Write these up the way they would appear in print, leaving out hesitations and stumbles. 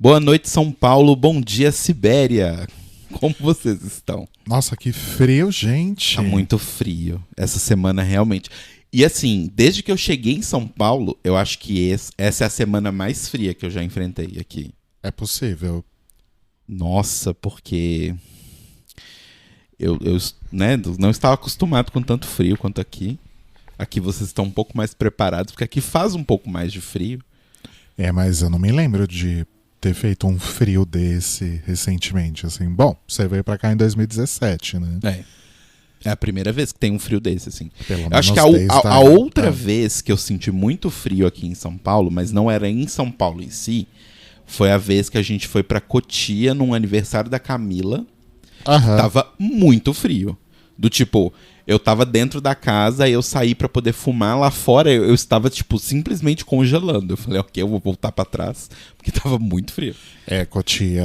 Boa noite, São Paulo. Bom dia, Sibéria. Como vocês estão? Nossa, que frio, gente. Tá muito frio. Essa semana realmente. E assim, desde que eu cheguei em São Paulo, eu acho que essa é a semana mais fria que eu já enfrentei aqui. É possível. Nossa, porque eu né, não estava acostumado com tanto frio quanto aqui. Aqui vocês estão um pouco mais preparados, porque aqui faz um pouco mais de frio. É, mas eu não me lembro de ter feito um frio desse recentemente, assim. Bom, você veio pra cá em 2017, né? É a primeira vez que tem um frio desse, assim. Pelo Eu acho que a outra vez que eu senti muito frio aqui em São Paulo, mas não era em São Paulo em si, foi a vez que a gente foi pra Cotia num aniversário da Camila. Tava muito frio. Do tipo, eu tava dentro da casa, aí eu saí pra poder fumar. Lá fora eu estava, tipo, simplesmente congelando. Eu falei, ok, eu vou voltar pra trás, porque tava muito frio. É, Cotia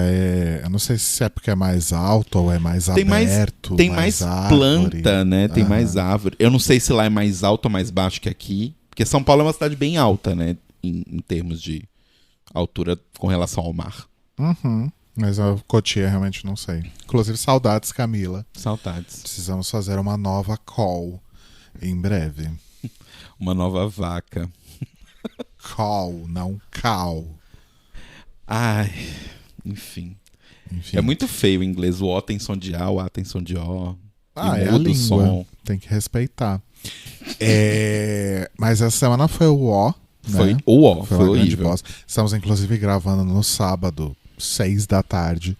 eu não sei se é porque é mais alto ou é mais Tem aberto. Tem mais planta, né? Tem mais árvore. Eu não sei se lá é mais alto ou mais baixo que aqui. Porque São Paulo é uma cidade bem alta, né? Em termos de altura com relação ao mar. Mas a Cotia realmente não sei. Inclusive, saudades, Camila. Saudades. Precisamos fazer uma nova call em breve. Uma nova vaca. Call, não cal. Ai, enfim. É muito feio o inglês. O O tem som de A, o A tem som de O. É a língua. Som. Tem que respeitar. Mas essa semana foi o O. Foi né? o O, foi horrível. Estamos, inclusive, gravando no sábado, 6 da tarde.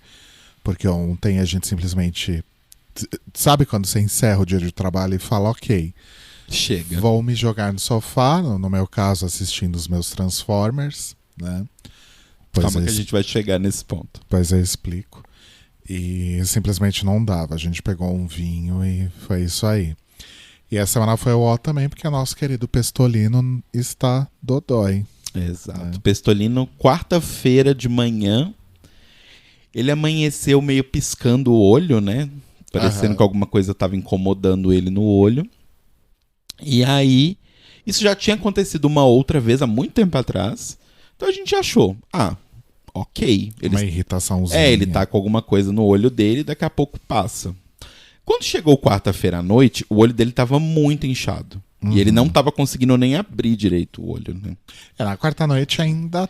Porque ontem a gente simplesmente... Sabe quando você encerra o dia de trabalho e fala, ok, chega. Vou me jogar no sofá, no meu caso, assistindo os meus Transformers, né? Calma que a gente vai chegar nesse ponto. Pois eu explico. E simplesmente não dava. A gente pegou um vinho e foi isso aí. E essa semana foi o ó também, porque o nosso querido Pestolino está dodói. Exato. Pestolino, quarta-feira de manhã, ele amanheceu meio piscando o olho, né? Parecendo que alguma coisa estava incomodando ele no olho. E aí, isso já tinha acontecido uma outra vez, há muito tempo atrás. Então a gente achou, ok. Uma irritaçãozinha. Ele tá com alguma coisa no olho dele, daqui a pouco passa. Quando chegou quarta-feira à noite, o olho dele tava muito inchado. E ele não tava conseguindo nem abrir direito o olho, né? Na quarta-noite ainda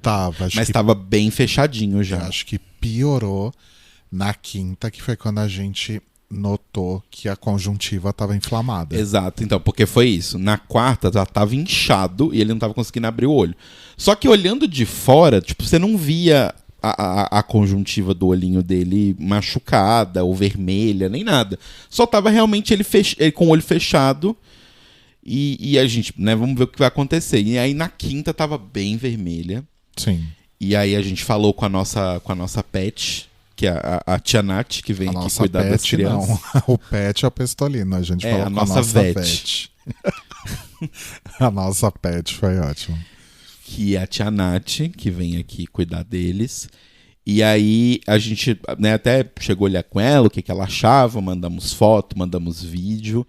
tava. Mas tava bem fechadinho já. Acho que piorou na quinta, que foi quando a gente notou que a conjuntiva estava inflamada. Exato, então, porque foi isso. Na quarta já tava inchado e ele não tava conseguindo abrir o olho. Só que olhando de fora, tipo, você não via a conjuntiva do olhinho dele machucada ou vermelha, nem nada. Só tava realmente ele com o olho fechado e a gente, né, vamos ver o que vai acontecer. E aí na quinta tava bem vermelha. Sim. E aí a gente falou com a nossa pet, que é a tia Nath, que vem aqui cuidar das crianças. Não. O pet é o Pestolino. A gente falou a com nossa a nossa pet. A nossa pet foi ótimo. Que é a tia Nath, que vem aqui cuidar deles. E aí a gente, né, até chegou a olhar com ela, o que ela achava, mandamos foto, mandamos vídeo.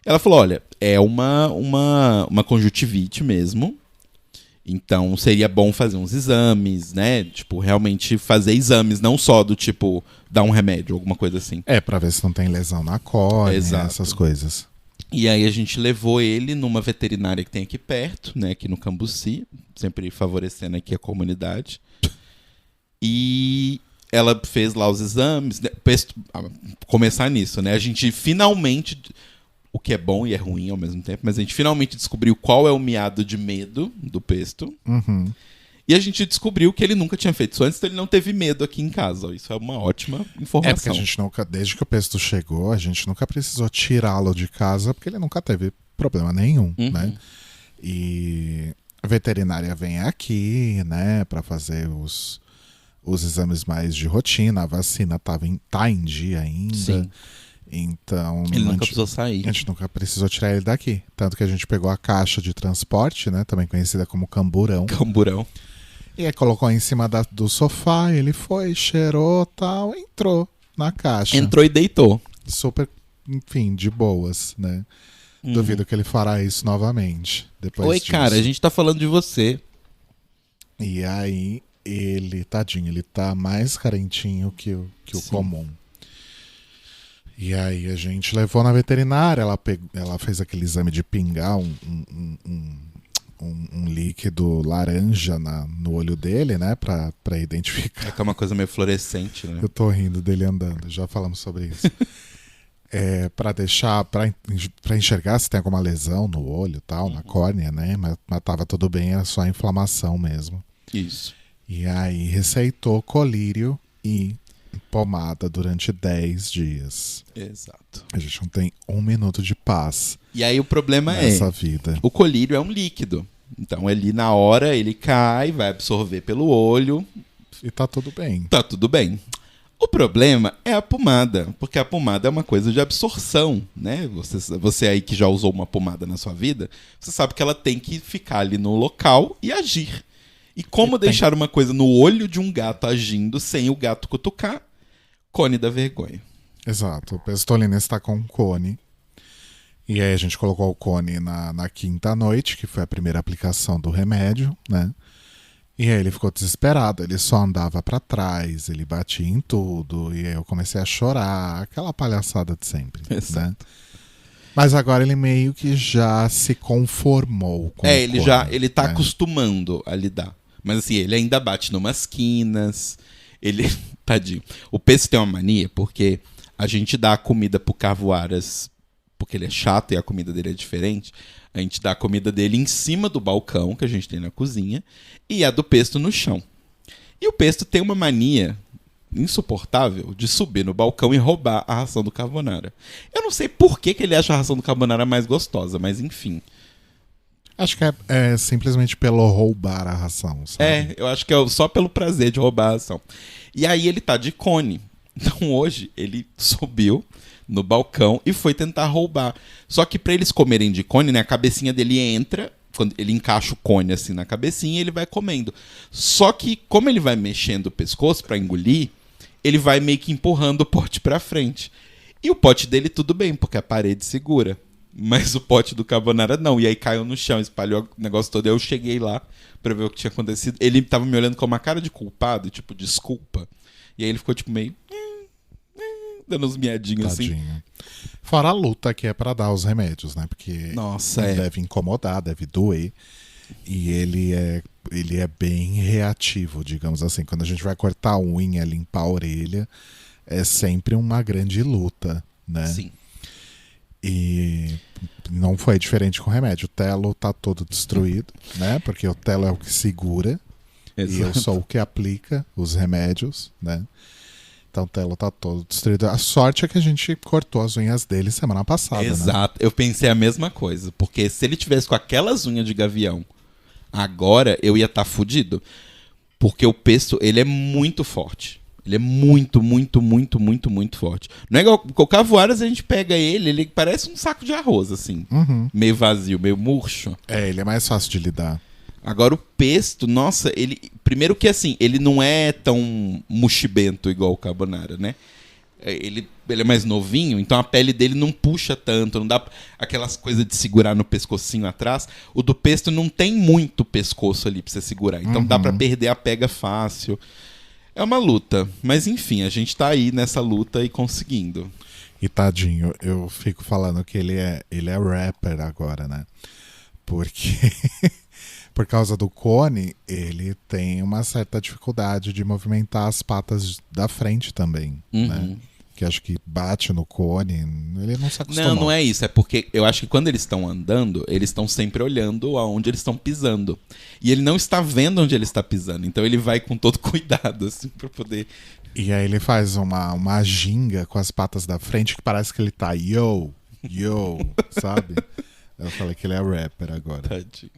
Ela falou, olha, é uma conjuntivite mesmo. Então seria bom fazer uns exames, né? Tipo, realmente fazer exames, não só do tipo, dar um remédio, alguma coisa assim. Pra ver se não tem lesão na córnea, Exato. Essas coisas. E aí a gente levou ele numa veterinária que tem aqui perto, né? Aqui no Cambuci, sempre favorecendo aqui a comunidade. E ela fez lá os exames, né? Começar nisso, né? A gente finalmente... O que é bom e é ruim ao mesmo tempo, mas a gente finalmente descobriu qual é o miado de medo do Pesto. E a gente descobriu que ele nunca tinha feito isso antes, então ele não teve medo aqui em casa. Isso é uma ótima informação. Porque a gente nunca, desde que o Pesto chegou, a gente nunca precisou tirá-lo de casa, porque ele nunca teve problema nenhum, né? E a veterinária vem aqui, né, pra fazer os exames mais de rotina. A vacina tá em dia ainda. Sim. Então, ele nunca precisou sair. A gente nunca precisou tirar ele daqui. Tanto que a gente pegou a caixa de transporte, né? Também conhecida como camburão. Camburão. E aí colocou em cima do sofá, ele foi, cheirou, tal, entrou na caixa. Entrou e deitou. Super, enfim, de boas, né? Duvido que ele fará isso novamente. Depois Oi, disso. cara, a gente tá falando de você. E aí, ele, tadinho, ele tá mais carentinho que o Sim. comum. E aí a gente levou na veterinária, ela fez aquele exame de pingar um líquido laranja no olho dele, né, pra identificar. É que é uma coisa meio fluorescente, né? Eu tô rindo dele andando, já falamos sobre isso. Pra enxergar se tem alguma lesão no olho e tal, na córnea, né, mas tava tudo bem, era só inflamação mesmo. Isso. E aí receitou colírio e pomada durante 10 dias. Exato. A gente não tem um minuto de paz E aí o problema nessa vida. o colírio é um líquido. Então ali na hora ele cai, vai absorver pelo olho, E tá tudo bem. tá tudo bem. O problema é a pomada, porque a pomada é uma coisa de absorção, né? Você aí que já usou uma pomada na sua vida, você sabe que ela tem que ficar ali no local e agir. E como deixar uma coisa no olho de um gato agindo sem o gato cutucar? Cone da vergonha. Exato. O Pestolina está com um cone. E aí a gente colocou o cone na quinta noite, que foi a primeira aplicação do remédio, né? E aí ele ficou desesperado, ele só andava pra trás, ele batia em tudo, e aí eu comecei a chorar, aquela palhaçada de sempre, Exato. né? Mas agora ele meio que já se conformou com o Ele cone, tá né? acostumando a lidar. Mas assim, ele ainda bate numas quinas. Ele. Tadinho. O Peço tem uma mania, porque a gente dá a comida pro Cavuaras, porque ele é chato e a comida dele é diferente. A gente dá a comida dele em cima do balcão que a gente tem na cozinha e a do Pesto no chão. E o Pesto tem uma mania insuportável de subir no balcão e roubar a ração do carbonara. Eu não sei por que ele acha a ração do carbonara mais gostosa, mas enfim. Acho que é simplesmente pelo roubar a ração, sabe? Eu acho que é só pelo prazer de roubar a ração. E aí ele tá de cone. Então hoje ele subiu no balcão e foi tentar roubar. Só que pra eles comerem de cone, né, a cabecinha dele entra, quando ele encaixa o cone assim na cabecinha, ele vai comendo. Só que como ele vai mexendo o pescoço pra engolir, ele vai meio que empurrando o pote pra frente. E o pote dele tudo bem, porque a parede segura. Mas o pote do carbonara não. E aí caiu no chão, espalhou o negócio todo. Aí eu cheguei lá pra ver o que tinha acontecido. Ele tava me olhando com uma cara de culpado, tipo, desculpa. E aí ele ficou tipo meio... dando uns miadinhos assim. Tadinho. Fora a luta que é pra dar os remédios, né? Porque Nossa, deve incomodar, deve doer. E ele é bem reativo, digamos assim. Quando a gente vai cortar a unha, limpar a orelha, é sempre uma grande luta, né? Sim. E não foi diferente com o remédio. O telo tá todo destruído, né? Porque o telo é o que segura e eu Exato. sou o que aplica os remédios, né? Então o telo tá todo destruído. A sorte é que a gente cortou as unhas dele semana passada, né? Exato. Eu pensei a mesma coisa. Porque se ele tivesse com aquelas unhas de gavião, agora eu ia estar fudido. Porque o Pesto, ele é muito forte. Ele é muito, muito, muito, muito, muito forte. Não é igual o Cavuaras, a gente pega ele parece um saco de arroz, assim. Uhum. Meio vazio, meio murcho. Ele é mais fácil de lidar. Agora o Pesto, nossa, ele... Primeiro que assim, ele não é tão muxibento igual o carbonara, né? Ele é mais novinho, então a pele dele não puxa tanto, não dá aquelas coisas de segurar no pescocinho atrás. O do Pesto não tem muito pescoço ali pra você segurar, então dá pra perder a pega fácil. É uma luta, mas enfim, a gente tá aí nessa luta e conseguindo. E tadinho, eu fico falando que ele é rapper agora, né? Porque por causa do cone, ele tem uma certa dificuldade de movimentar as patas da frente também, né? Que acho que bate no cone, ele não se acostumou. Não é isso. É porque eu acho que quando eles estão andando, eles estão sempre olhando aonde eles estão pisando. E ele não está vendo onde ele está pisando. Então ele vai com todo cuidado, assim, pra poder... E aí ele faz uma ginga com as patas da frente que parece que ele tá yo, sabe? Eu falei que ele é rapper agora. Tadinho.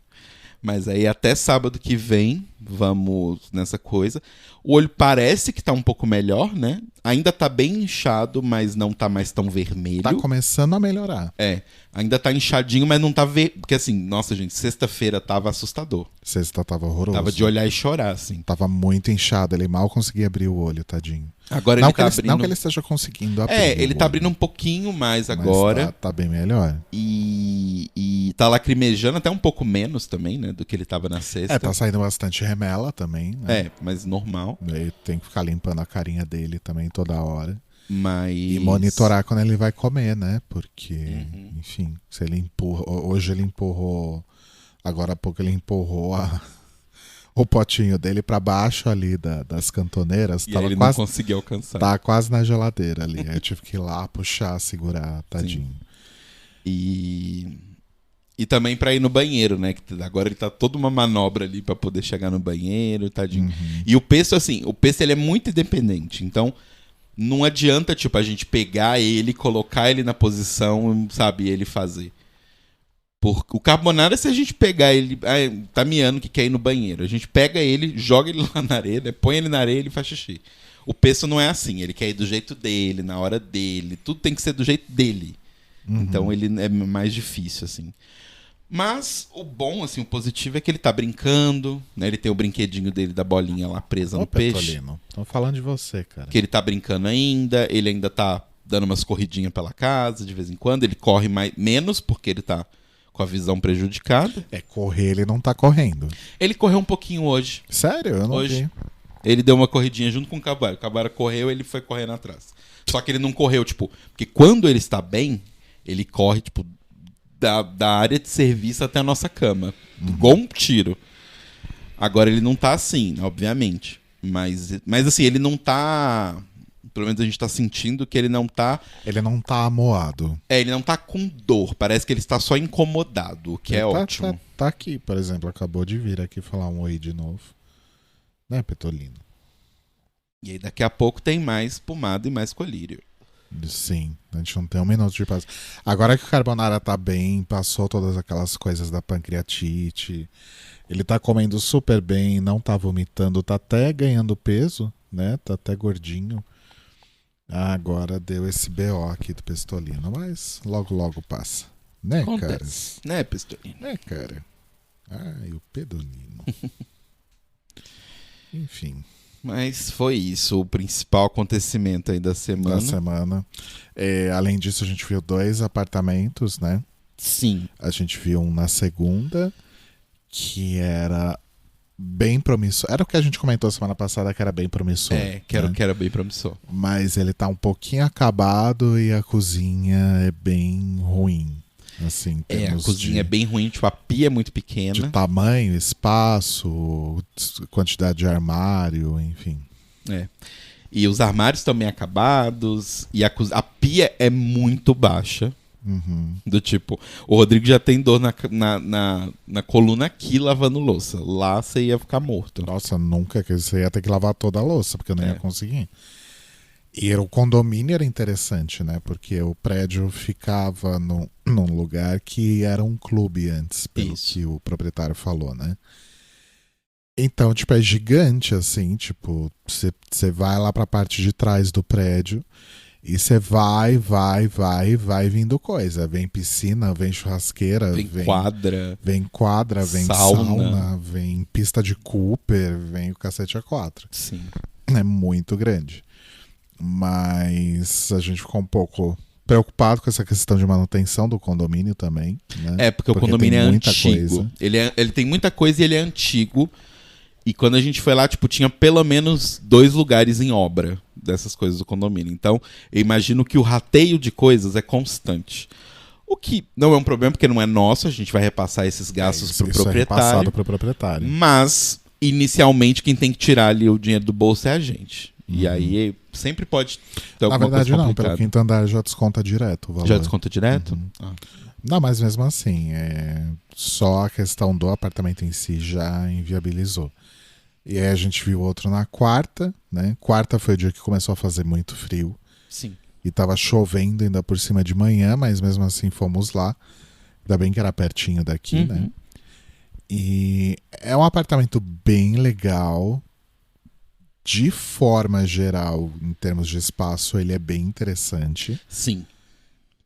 Mas aí até sábado que vem, vamos nessa coisa. O olho parece que tá um pouco melhor, né? Ainda tá bem inchado, mas não tá mais tão vermelho. Tá começando a melhorar. Ainda tá inchadinho, mas não tá Porque assim, nossa gente, sexta-feira tava assustador. Sexta tava horroroso. Tava de olhar e chorar, assim. Tava muito inchado, ele mal conseguia abrir o olho, tadinho. Agora Não ele que tá ele, abrindo... não que ele esteja conseguindo abrir. ele o tá olho, abrindo um pouquinho mais mas agora. tá bem melhor. E tá lacrimejando até um pouco menos também, né? Do que ele tava na sexta. Tá saindo bastante remela também, né? Mas normal. Aí tem que ficar limpando a carinha dele também toda hora. Mas... E monitorar quando ele vai comer, né? Porque, enfim, se ele empurra... Hoje ele empurrou... Agora há pouco ele empurrou o potinho dele pra baixo ali das cantoneiras. E aí ele não conseguiu alcançar. Tá quase na geladeira ali. Aí eu tive que ir lá puxar, segurar, tadinho. Sim. E também pra ir no banheiro, né? Que agora ele tá toda uma manobra ali pra poder chegar no banheiro, tadinho. E o Pesto, assim, ele é muito independente. Então, não adianta, tipo, a gente pegar ele, colocar ele na posição, sabe, ele fazer. Porque o Carbonara, se a gente pegar ele, tá miando que quer ir no banheiro, a gente pega ele, joga ele lá na areia, né, põe ele na areia e ele faz xixi. O Pesto não é assim, ele quer ir do jeito dele, na hora dele, tudo tem que ser do jeito dele. Então ele é mais difícil, assim. Mas o bom, assim, o positivo é que ele tá brincando, né? Ele tem o brinquedinho dele da bolinha lá presa no peixe. Estão falando de você, cara. Que ele tá brincando ainda, ele ainda tá dando umas corridinhas pela casa de vez em quando, ele corre menos porque ele tá com a visão prejudicada. Correr ele não tá correndo. Ele correu um pouquinho hoje. Sério? Eu não vi. Ele deu uma corridinha junto com o Cavara. O Cavara correu, ele foi correndo atrás. Só que ele não correu, tipo... Porque quando ele está bem, ele corre, tipo, da área de serviço até a nossa cama. Igual um tiro. Agora ele não tá assim, obviamente. Mas assim, ele não tá... Pelo menos a gente tá sentindo que ele não tá... Ele não tá amoado. Ele não tá com dor. Parece que ele está só incomodado, o que é ótimo. Tá aqui, por exemplo. Acabou de vir aqui falar um oi de novo. Né, Petolino? E aí daqui a pouco tem mais pomada e mais colírio. Sim, a gente não tem um minuto de paz. Agora que o Carbonara tá bem, passou todas aquelas coisas da pancreatite, ele tá comendo super bem, não tá vomitando, tá até ganhando peso, né? Tá até gordinho. Agora deu esse BO aqui do Pestolino, mas logo passa. Né, Acontece. Né, Pestolino? Né, cara? Ai, o Pedolino. Enfim. Mas foi isso, o principal acontecimento aí da semana. Além disso, a gente viu 2 apartamentos, né? Sim. A gente viu um na segunda, que era bem promissor. Era o que a gente comentou semana passada, que era bem promissor. Que era bem promissor. Mas ele tá um pouquinho acabado e a cozinha é bem ruim. Assim, a cozinha é bem ruim, tipo, a pia é muito pequena. De tamanho, espaço, quantidade de armário, enfim. E os armários estão bem acabados, e a pia é muito baixa. Do tipo, o Rodrigo já tem dor na coluna aqui lavando louça. Lá você ia ficar morto. Nossa, nunca, que você ia ter que lavar toda a louça, porque eu não ia conseguir. E o condomínio era interessante, né? Porque o prédio ficava num lugar que era um clube antes, pelo que o proprietário falou, né? Então, tipo, é gigante, assim, tipo, você vai lá pra parte de trás do prédio e você vai vindo coisa. Vem piscina, vem churrasqueira, vem quadra, vem sauna, vem pista de Cooper, vem o cacete A4. Sim. É muito grande. Mas a gente ficou um pouco preocupado com essa questão de manutenção do condomínio também, né? Porque o condomínio é antigo. Ele tem muita coisa e ele é antigo. E quando a gente foi lá, tipo, tinha pelo menos 2 lugares em obra dessas coisas do condomínio. Então, eu imagino que o rateio de coisas é constante. O que não é um problema, porque não é nosso, a gente vai repassar esses gastos pro proprietário. É repassado pro proprietário. Mas, inicialmente, quem tem que tirar ali o dinheiro do bolso é a gente. E aí sempre pode ter alguma coisa complicada. Na verdade não, pelo quinto andar já desconta direto o valor. Já desconta direto? Não, mas mesmo assim, só a questão do apartamento em si já inviabilizou. E aí a gente viu outro na quarta, né? Quarta foi o dia que começou a fazer muito frio. Sim. E tava chovendo ainda por cima de manhã, mas mesmo assim fomos lá. Ainda bem que era pertinho daqui, né? E é um apartamento bem legal. De forma geral, em termos de espaço, ele é bem interessante. Sim.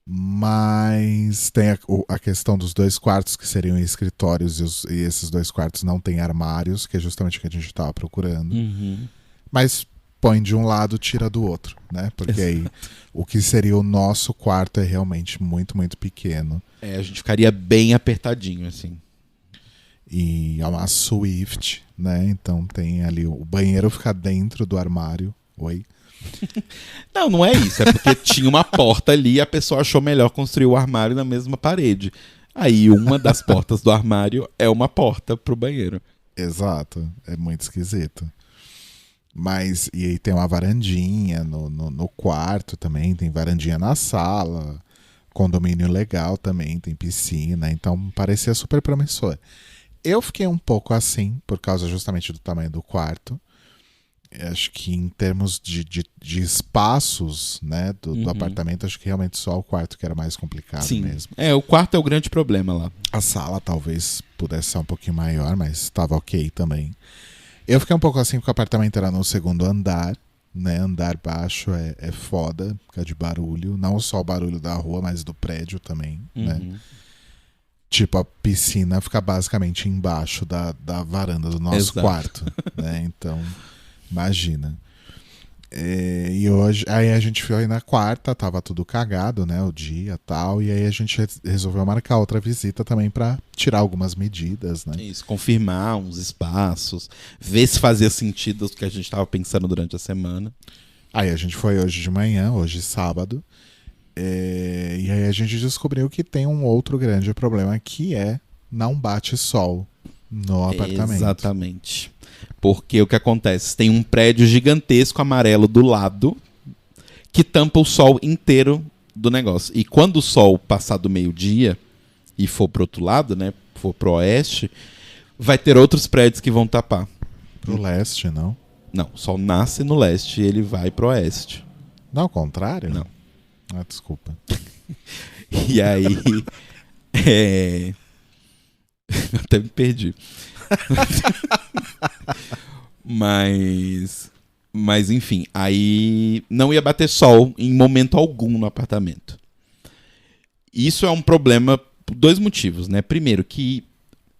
Mas tem a questão dos 2 quartos que seriam escritórios e esses 2 quartos não têm armários, que é justamente o que a gente estava procurando. Uhum. Mas põe de um lado, tira do outro, né? Porque aí o que seria o nosso quarto é realmente muito, muito pequeno. A gente ficaria bem apertadinho, assim. E é uma Swift, né? Então tem ali, o banheiro fica dentro do armário. Oi? Não é isso. É porque tinha uma porta ali e a pessoa achou melhor construir o armário na mesma parede. Aí uma das portas do armário é uma porta pro banheiro. Exato. É muito esquisito. Mas, e aí tem uma varandinha no quarto também, tem varandinha na sala, condomínio legal também, tem piscina, então parecia super promissor. Eu fiquei um pouco assim, por causa justamente do tamanho do quarto. Acho que em termos de espaços, né, do apartamento, acho que realmente só o quarto que era mais complicado. Sim. Mesmo. O quarto é o grande problema lá. A sala talvez pudesse ser um pouquinho maior, mas estava ok também. Eu fiquei um pouco assim porque o apartamento era no segundo andar, né? Andar baixo é foda, por causa de barulho. Não só o barulho da rua, mas do prédio também, né? Tipo, a piscina fica basicamente embaixo da varanda do nosso quarto, né? Então, imagina. E hoje, aí a gente foi na quarta, tava tudo cagado, né? O dia e tal. E aí a gente resolveu marcar outra visita também pra tirar algumas medidas, né? Isso, confirmar uns espaços, ver se fazia sentido o que a gente tava pensando durante a semana. Aí a gente foi hoje de manhã, hoje sábado. E aí a gente descobriu que tem um outro grande problema, que é não bate sol no apartamento. Exatamente. Porque o que acontece? Tem um prédio gigantesco amarelo do lado que tampa o sol inteiro do negócio. E quando o sol passar do meio-dia e for pro outro lado, né? For pro oeste, vai ter outros prédios que vão tapar. Pro leste, não? Não, o sol nasce no leste e ele vai pro oeste. Não, ao contrário? Não. Ah, desculpa. E aí... Até me perdi. Mas enfim, aí não ia bater sol em momento algum no apartamento. Isso é um problema por 2 motivos, né? Primeiro, que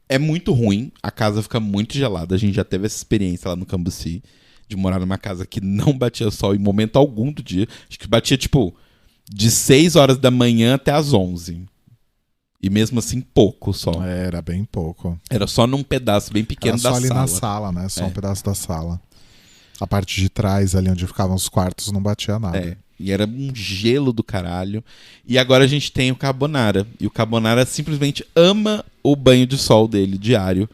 é muito ruim, a casa fica muito gelada. A gente já teve essa experiência lá no Cambuci, de morar numa casa que não batia sol em momento algum do dia. Acho que batia, tipo, de 6 horas da manhã até as 11. E mesmo assim, pouco só. Era bem pouco. Era só num pedaço bem pequeno da sala. Só ali na sala, né? Só um pedaço da sala. A parte de trás, ali onde ficavam os quartos, não batia nada. E era um gelo do caralho. E agora a gente tem o Carbonara. E o Carbonara simplesmente ama o banho de sol dele, diário,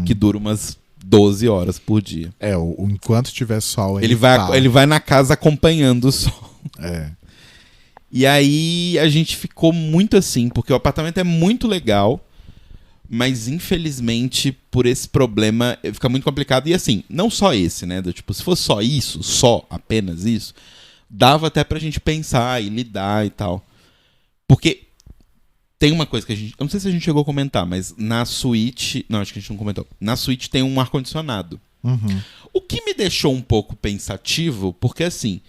que dura umas 12 horas por dia. Enquanto tiver sol, ele vai na casa acompanhando o sol. E aí a gente ficou muito assim, porque o apartamento é muito legal, mas infelizmente por esse problema fica muito complicado. E assim, não só esse, né? Tipo, se fosse só isso, apenas isso, dava até pra gente pensar e lidar e tal. Porque tem uma coisa que a gente... Eu não sei se a gente chegou a comentar, mas na suíte... Não, acho que a gente não comentou. Na suíte tem um ar-condicionado. O que me deixou um pouco pensativo, porque assim,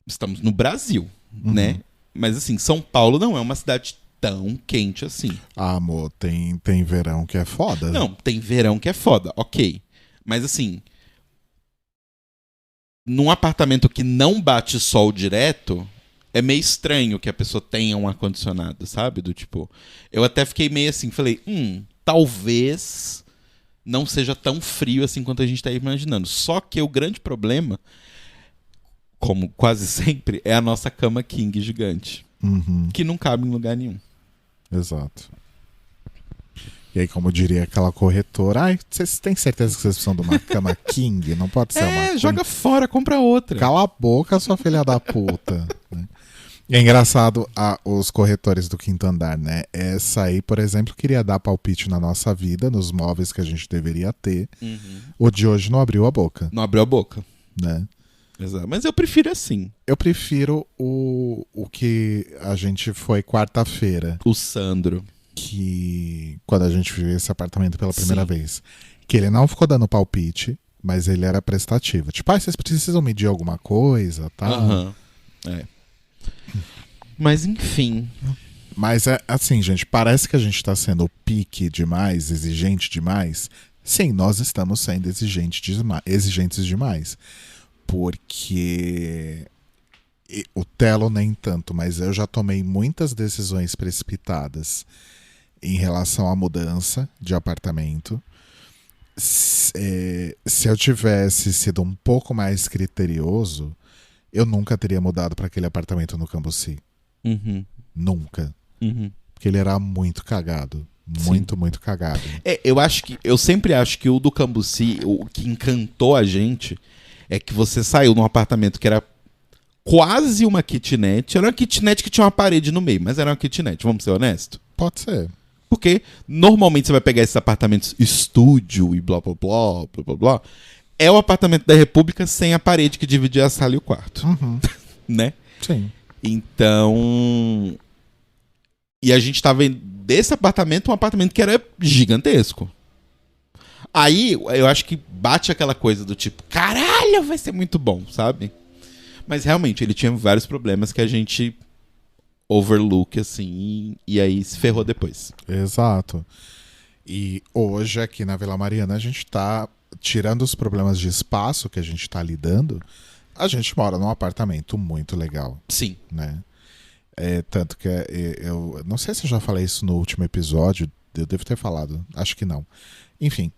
estamos no Brasil, né? Mas assim, São Paulo não é uma cidade tão quente assim. Ah, amor, tem verão que é foda. Não, tem verão que é foda, ok. Mas assim, num apartamento que não bate sol direto, é meio estranho que a pessoa tenha um ar-condicionado, sabe? Do tipo, eu até fiquei meio assim, falei, talvez não seja tão frio assim quanto a gente tá imaginando. Só que o grande problema, como quase sempre, é a nossa cama king gigante. Que não cabe em lugar nenhum. Exato. E aí, como diria aquela corretora, vocês têm certeza que vocês precisam de uma cama king? Não pode ser uma... joga fora, compra outra. Cala a boca, sua filha da puta. Né? E é engraçado os corretores do quinto andar, né? Essa aí, por exemplo, queria dar palpite na nossa vida, nos móveis que a gente deveria ter. O de hoje não abriu a boca. Não abriu a boca. Né? Exato. Mas eu prefiro assim. Eu prefiro o que a gente foi quarta-feira. O Sandro. Que quando a gente viu esse apartamento pela primeira vez. Que ele não ficou dando palpite, mas ele era prestativo. Tipo, vocês precisam medir alguma coisa, tal. Mas enfim. Mas é assim, gente, parece que a gente tá sendo pique demais, exigente demais. Sim, nós estamos sendo exigentes demais. Porque o Telo nem tanto, mas eu já tomei muitas decisões precipitadas em relação à mudança de apartamento. Se eu tivesse sido um pouco mais criterioso, eu nunca teria mudado para aquele apartamento no Cambuci. Uhum. Nunca. Uhum. Porque ele era muito cagado. Muito, muito cagado. Eu sempre acho que o do Cambuci, o que encantou a gente, é que você saiu num apartamento que era quase uma kitnet. Era uma kitnet que tinha uma parede no meio, mas era uma kitnet, vamos ser honestos? Pode ser. Porque normalmente você vai pegar esses apartamentos estúdio e blá blá blá, blá blá blá. É o apartamento da República sem a parede que dividia a sala e o quarto. Uhum. Né? Sim. Então. E a gente tava desse apartamento, um apartamento que era gigantesco. Aí eu acho que bate aquela coisa do tipo, caralho, vai ser muito bom, sabe? Mas realmente ele tinha vários problemas que a gente overlook, assim, e aí se ferrou depois. Exato. E hoje aqui na Vila Mariana a gente tá, tirando os problemas de espaço que a gente tá lidando, a gente mora num apartamento muito legal. Sim. Né? Tanto que eu não sei se eu já falei isso no último episódio, eu devo ter falado, acho que não. Enfim,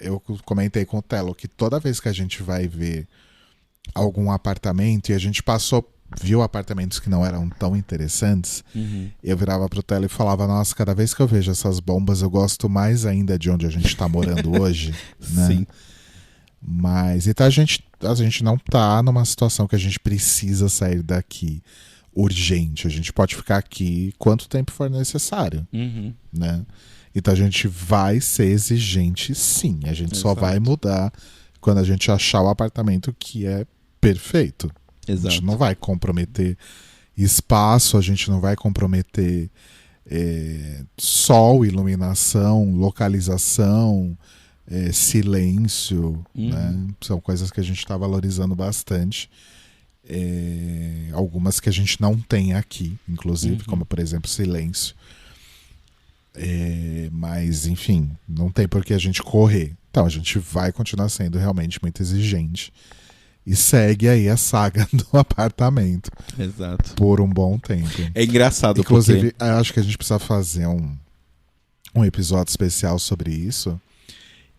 eu comentei com o Telo que toda vez que a gente vai ver algum apartamento e a gente viu apartamentos que não eram tão interessantes, eu virava pro Telo e falava, nossa, cada vez que eu vejo essas bombas eu gosto mais ainda de onde a gente tá morando hoje. Né? Sim. Mas então a gente não tá numa situação que a gente precisa sair daqui urgente. A gente pode ficar aqui quanto tempo for necessário. Né? Então a gente vai ser exigente, sim. A gente só vai mudar quando a gente achar o apartamento que é perfeito. Exato. A gente não vai comprometer espaço, a gente não vai comprometer sol, iluminação, localização, silêncio. Né? São coisas que a gente está valorizando bastante. Algumas que a gente não tem aqui, inclusive, como por exemplo silêncio. Mas enfim, não tem por que a gente correr. Então a gente vai continuar sendo realmente muito exigente e segue aí a saga do apartamento. Exato. Por um bom tempo. É engraçado, inclusive, porque acho que a gente precisa fazer um episódio especial sobre isso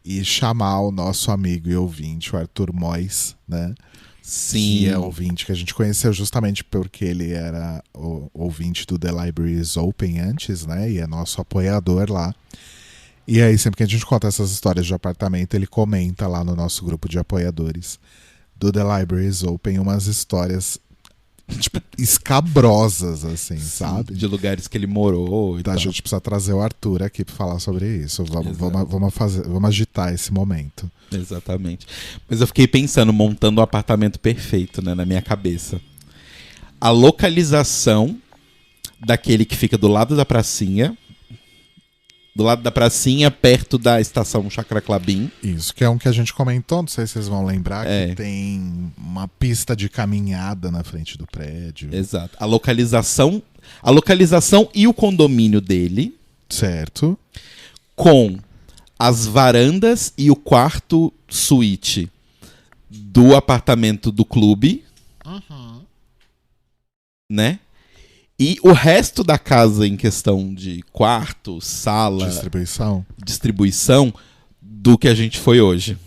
e chamar o nosso amigo e ouvinte, o Arthur Mois, né? Sim. Que é ouvinte que a gente conheceu justamente porque ele era o ouvinte do The Library is Open antes, né? E é nosso apoiador lá. E aí, sempre que a gente conta essas histórias de apartamento, ele comenta lá no nosso grupo de apoiadores do The Library is Open umas histórias tipo, escabrosas, assim, sim, sabe? De lugares que ele morou e então, tal. A gente precisa trazer o Arthur aqui pra falar sobre isso. Vamos agitar esse momento. Exatamente. Mas eu fiquei pensando, montando o apartamento perfeito, né, na minha cabeça. A localização daquele que fica do lado da pracinha. Do lado da pracinha, perto da estação Chacra Clabin. Isso, que é um que a gente comentou, não sei se vocês vão lembrar, que tem uma pista de caminhada na frente do prédio. Exato. A localização e o condomínio dele. Certo. Com as varandas e o quarto suíte do apartamento do clube. Né? E o resto da casa em questão de quarto, sala, distribuição do que a gente foi hoje.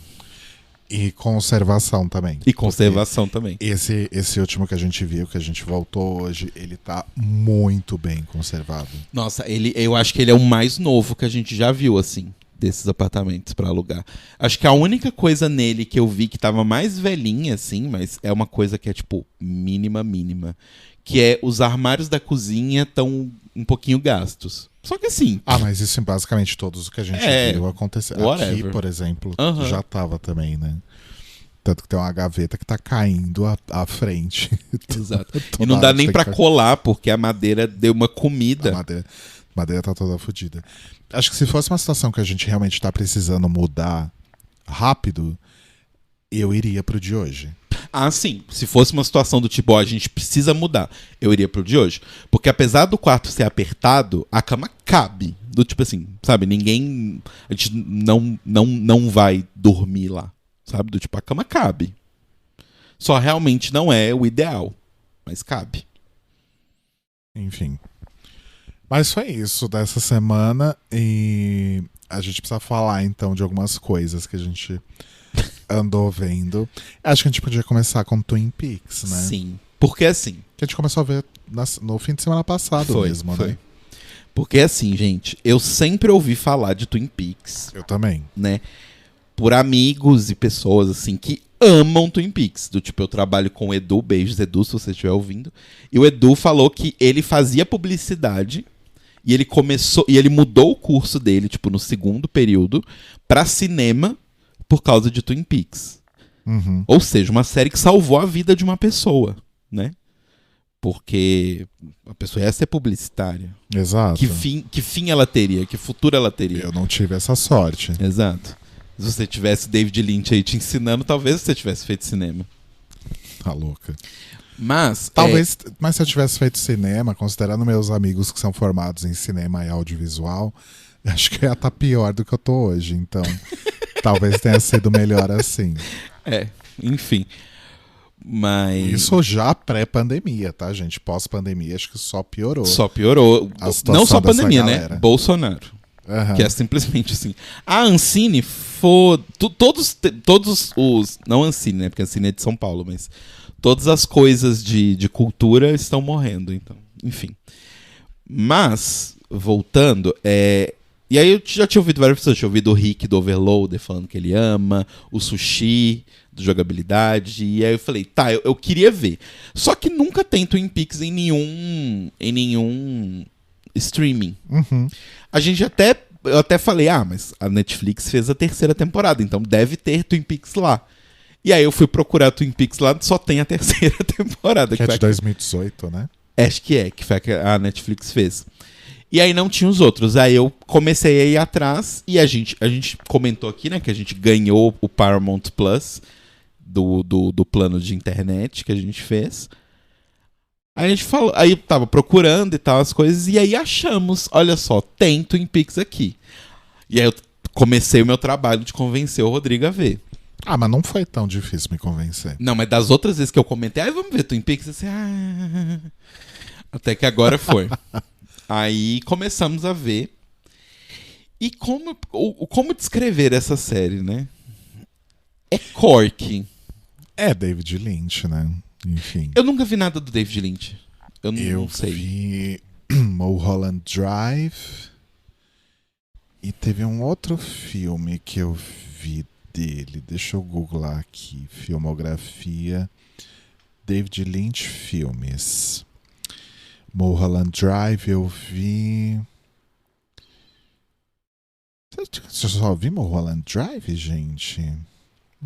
E conservação também. E conservação também. Esse último que a gente viu, que a gente voltou hoje, ele tá muito bem conservado. Nossa, eu acho que ele é o mais novo que a gente já viu, assim, desses apartamentos pra alugar. Acho que a única coisa nele que eu vi que tava mais velhinha, assim, mas é uma coisa que é, tipo, mínima. Que é os armários da cozinha estão um pouquinho gastos. Só que assim... mas isso basicamente todos os que a gente viu acontecer. Aqui, por exemplo, já tava também, né? Tanto que tem uma gaveta que tá caindo à frente. Exato. E não dá nem pra colar, porque a madeira deu uma comida. A madeira tá toda fodida. Acho que se fosse uma situação que a gente realmente tá precisando mudar rápido, eu iria pro de hoje. Sim. Se fosse uma situação do tipo, a gente precisa mudar, eu iria pro de hoje. Porque apesar do quarto ser apertado, a cama cabe. Do tipo assim, sabe? Ninguém... A gente não vai dormir lá, sabe? Do tipo, a cama cabe. Só realmente não é o ideal. Mas cabe. Enfim. Mas foi isso dessa semana. E a gente precisa falar, então, de algumas coisas que a gente andou vendo. Acho que a gente podia começar com Twin Peaks, né? Sim. Porque assim... Que a gente começou a ver no fim de semana passado mesmo, né? Porque assim, gente, eu sempre ouvi falar de Twin Peaks. Eu também. Né? Por amigos e pessoas, assim, que amam Twin Peaks. Do tipo, eu trabalho com o Edu, beijos, Edu, se você estiver ouvindo. E o Edu falou que ele fazia publicidade e ele mudou o curso dele, tipo, no segundo período, pra cinema por causa de Twin Peaks. Uhum. Ou seja, uma série que salvou a vida de uma pessoa, né? Porque a pessoa ia ser publicitária. Exato. Que fim ela teria? Que futuro ela teria? Eu não tive essa sorte. Exato. Se você tivesse David Lynch aí te ensinando, talvez você tivesse feito cinema. Tá louca. Mas... Talvez, mas se eu tivesse feito cinema, considerando meus amigos que são formados em cinema e audiovisual, acho que eu ia estar pior do que eu tô hoje. Então, talvez tenha sido melhor assim. Enfim. Mas... Isso já pré-pandemia, tá, gente? Pós-pandemia, acho que só piorou. Só piorou. Não só a pandemia, né? Bolsonaro. Uhum. Que é simplesmente assim. A Ancine todos os... Não Ancine, né? Porque a Ancine é de São Paulo, mas... Todas as coisas de cultura estão morrendo, então. Enfim. Mas, voltando, E aí eu já tinha ouvido várias pessoas. Tinha ouvido o Rick do Overloader falando que ele ama, o Sushi do Jogabilidade. E aí eu falei, tá, eu queria ver. Só que nunca tem Twin Peaks em nenhum streaming. Uhum. Eu até falei, mas a Netflix fez a 3ª temporada, então deve ter Twin Peaks lá. E aí eu fui procurar Twin Peaks lá, só tem a 3ª temporada. Que é de 2018, né? Acho que foi a que a Netflix fez. E aí não tinha os outros. Aí eu comecei a ir atrás e a gente comentou aqui, né, que a gente ganhou o Paramount Plus do plano de internet que a gente fez. Aí a gente falou, aí eu tava procurando e tal as coisas, e aí achamos, olha só, tem Twin Peaks aqui. E aí eu comecei o meu trabalho de convencer o Rodrigo a ver. Mas não foi tão difícil me convencer. Não, mas das outras vezes que eu comentei, vamos ver Twin Peaks, assim, até que agora foi. Aí começamos a ver. E como descrever essa série, né? É Corky. É David Lynch, né? Enfim. Eu nunca vi nada do David Lynch. Eu não sei. Eu vi Mulholland Drive. E teve um outro filme que eu vi dele. Deixa eu googlar aqui. Filmografia. David Lynch filmes. Mulholland Drive eu vi... Você só viu Mulholland Drive, gente?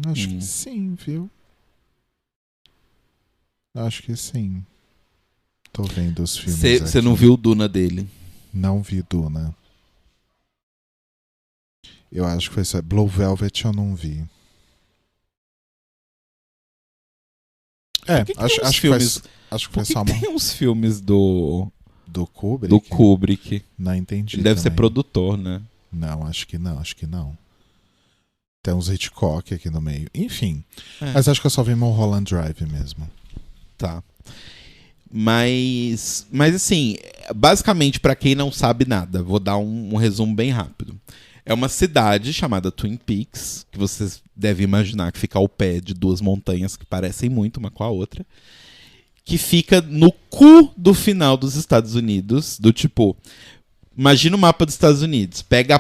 Acho que sim, viu? Acho que sim. Tô vendo os filmes aqui. Você não viu o Duna dele? Não vi Duna. Eu acho que foi isso. Blue Velvet eu não vi. Acho que foi só uma... Tem uns filmes do Kubrick? Do Kubrick. Não entendi. Ele deve ser também. produtor, né? Não, acho que não. Tem uns Hitchcock aqui no meio. Enfim. Mas acho que eu só vi Mulholland Drive mesmo. Tá. Mas assim, basicamente, pra quem não sabe nada, vou dar um resumo bem rápido. É uma cidade chamada Twin Peaks, que vocês devem imaginar que fica ao pé de 2 montanhas que parecem muito uma com a outra, que fica no cu do final dos Estados Unidos, do tipo, imagina o mapa dos Estados Unidos, pega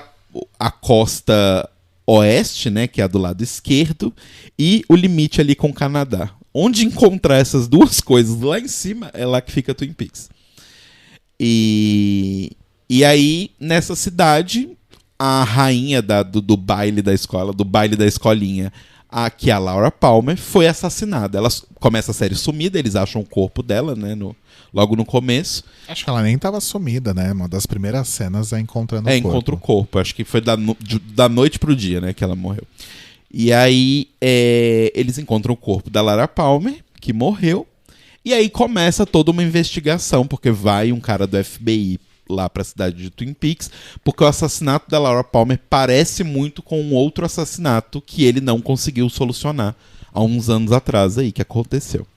a costa oeste, né, que é a do lado esquerdo, e o limite ali com o Canadá. Onde encontrar essas duas coisas lá em cima, é lá que fica Twin Peaks. E aí, nessa cidade, a rainha do baile da escola, do baile da escolinha, que é a Laura Palmer, foi assassinada. Ela começa a série sumida, eles acham o corpo dela, né, logo no começo. Acho que ela nem estava sumida, né? Uma das primeiras cenas é encontrando o corpo. Encontra o corpo. Acho que foi da noite pro dia, né, que ela morreu. E aí, eles encontram o corpo da Laura Palmer, que morreu. E aí começa toda uma investigação, porque vai um cara do FBI lá pra cidade de Twin Peaks, porque o assassinato da Laura Palmer parece muito com um outro assassinato que ele não conseguiu solucionar há uns anos atrás aí que aconteceu.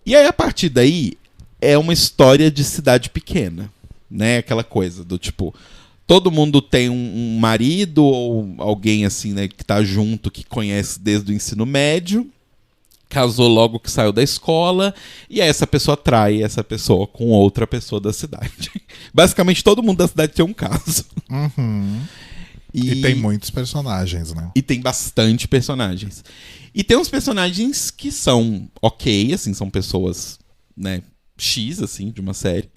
E aí, a partir daí, é uma história de cidade pequena, né? Aquela coisa do tipo, todo mundo tem um marido ou alguém assim, né, que tá junto, que conhece desde o ensino médio, casou logo que saiu da escola, e aí essa pessoa trai essa pessoa com outra pessoa da cidade. Basicamente, todo mundo da cidade tem um caso. Uhum. E tem muitos personagens, né? E tem bastante personagens. E tem uns personagens que são ok, assim, são pessoas, né, X, assim, de uma série.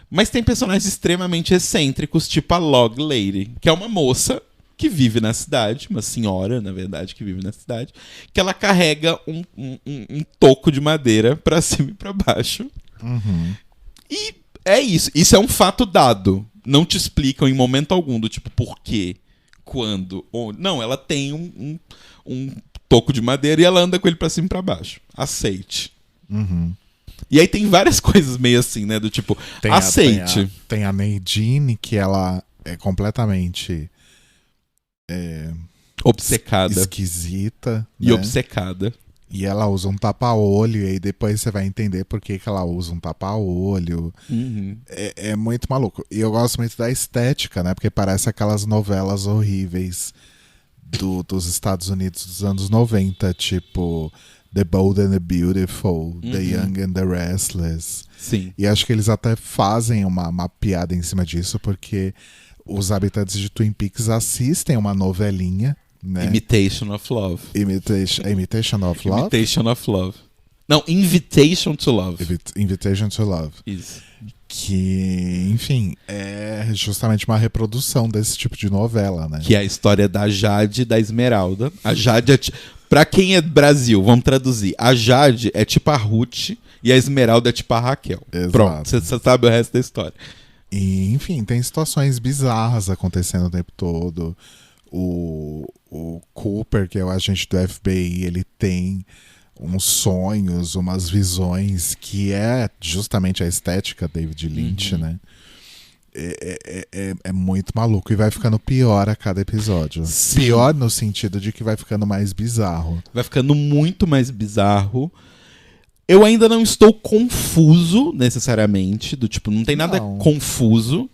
Mas tem personagens extremamente excêntricos, tipo a Log Lady, que é uma moça que vive na cidade, uma senhora, na verdade, que vive na cidade, que ela carrega um toco de madeira pra cima e pra baixo. Uhum. E é isso. Isso é um fato dado. Não te explicam em momento algum do tipo por quê, quando, onde. Não, ela tem um toco de madeira e ela anda com ele pra cima e pra baixo. Aceite. Uhum. E aí tem várias coisas meio assim, né? Do tipo, aceite. Tem a Nadine, que ela é completamente obcecada. Esquisita. E né? obcecada. E ela usa um tapa-olho, e aí depois você vai entender por que ela usa um tapa-olho. Uhum. É muito maluco. E eu gosto muito da estética, né? Porque parece aquelas novelas horríveis dos Estados Unidos dos anos 90, tipo The Bold and the Beautiful, The Young and the Restless. Sim. E acho que eles até fazem uma piada em cima disso, porque os habitantes de Twin Peaks assistem uma novelinha, né? Imitation of Love. Imitation of Love? Imitation of Love. Não, Invitation to Love. Invitation to Love. Isso. Que, enfim, é justamente uma reprodução desse tipo de novela, né? Que é a história da Jade e da Esmeralda. A Jade é... Pra quem é Brasil, vamos traduzir. A Jade é tipo a Ruth e a Esmeralda é tipo a Raquel. Exato. Pronto, você sabe o resto da história. E, enfim, tem situações bizarras acontecendo o tempo todo. O Cooper, que é o agente do FBI, ele tem uns sonhos, umas visões, que é justamente a estética David Lynch, né? É muito maluco e vai ficando pior a cada episódio. Sim. Pior no sentido de que vai ficando mais bizarro. Vai ficando muito mais bizarro. Eu ainda não estou confuso, necessariamente. Do tipo, não tem nada confuso.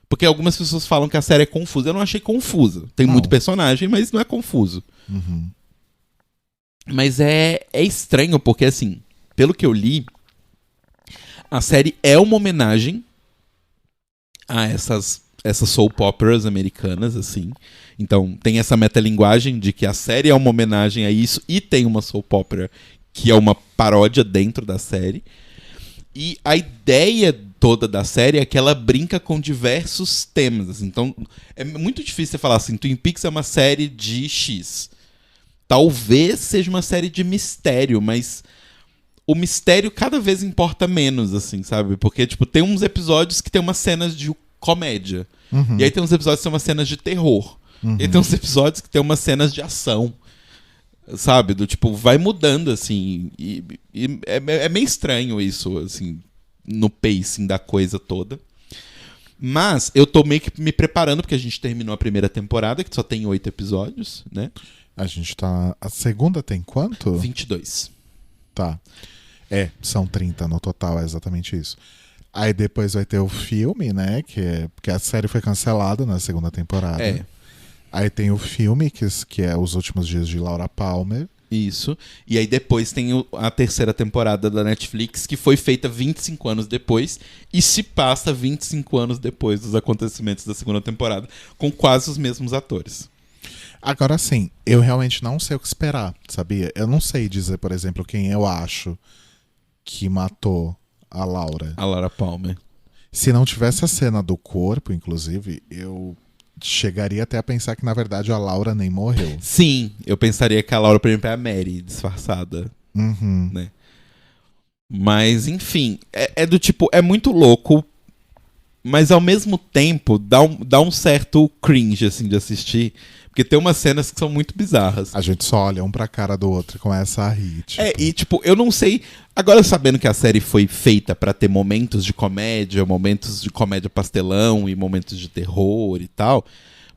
Porque algumas pessoas falam que a série é confusa. Eu não achei confusa. Tem muito personagem, mas não é confuso. Uhum. Mas é estranho, porque assim, pelo que eu li, a série é uma homenagem a essas soap operas americanas, assim. Então, tem essa metalinguagem de que a série é uma homenagem a isso e tem uma soap opera que é uma paródia dentro da série. E a ideia toda da série é que ela brinca com diversos temas, assim. Então, é muito difícil você falar assim, Twin Peaks é uma série de X. Talvez seja uma série de mistério, mas o mistério cada vez importa menos, assim, sabe? Porque, tipo, tem uns episódios que tem umas cenas de comédia. Uhum. E aí tem uns episódios que tem umas cenas de terror. Uhum. E aí tem uns episódios que tem umas cenas de ação. Sabe? Do tipo, vai mudando, assim. E é meio estranho isso, assim, no pacing da coisa toda. Mas eu tô meio que me preparando, porque a gente terminou a primeira temporada, que só tem 8 episódios, né? A gente tá... A segunda tem quanto? 22. Tá. São 30 no total, é exatamente isso. Aí depois vai ter o filme, né? Porque a série foi cancelada na segunda temporada. Aí tem o filme, que é Os Últimos Dias de Laura Palmer. Isso. E aí depois tem a terceira temporada da Netflix, que foi feita 25 anos depois e se passa 25 anos depois dos acontecimentos da segunda temporada, com quase os mesmos atores. Agora sim, eu realmente não sei o que esperar, sabia? Eu não sei dizer, por exemplo, quem eu acho que matou a Laura. A Laura Palmer. Se não tivesse a cena do corpo, inclusive, eu chegaria até a pensar que, na verdade, a Laura nem morreu. Sim, eu pensaria que a Laura, por exemplo, é a Mary, disfarçada. Uhum. Né? Mas, enfim, é do tipo, é muito louco, mas ao mesmo tempo dá um certo cringe, assim, de assistir. Porque tem umas cenas que são muito bizarras. A gente só olha um pra cara do outro e começa a rir. Tipo. E tipo, eu não sei... Agora, sabendo que a série foi feita pra ter momentos de comédia pastelão e momentos de terror e tal,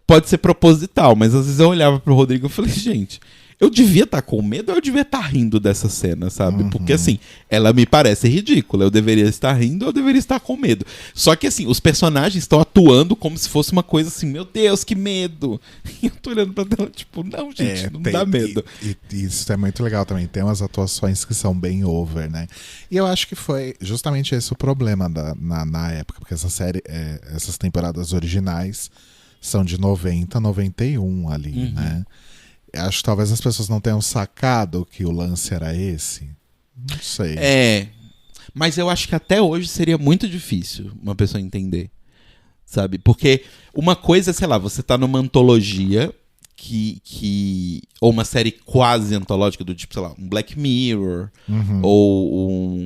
pode ser proposital. Mas às vezes eu olhava pro Rodrigo e falei, gente, eu devia estar com medo ou eu devia estar rindo dessa cena, sabe? Uhum. Porque, assim, ela me parece ridícula. Eu deveria estar rindo ou eu deveria estar com medo. Só que, assim, os personagens estão atuando como se fosse uma coisa assim, meu Deus, que medo. E eu tô olhando pra tela, tipo, não, gente, não dá medo. E isso é muito legal também. Tem umas atuações que são bem over, né? E eu acho que foi justamente esse o problema na época, porque essa série, essas temporadas originais são de 90 a 91 ali, né? Acho que talvez as pessoas não tenham sacado que o lance era esse. Não sei. Mas eu acho que até hoje seria muito difícil uma pessoa entender, sabe? Porque uma coisa, sei lá, você tá numa antologia ou uma série quase antológica do tipo, sei lá, um Black Mirror, ou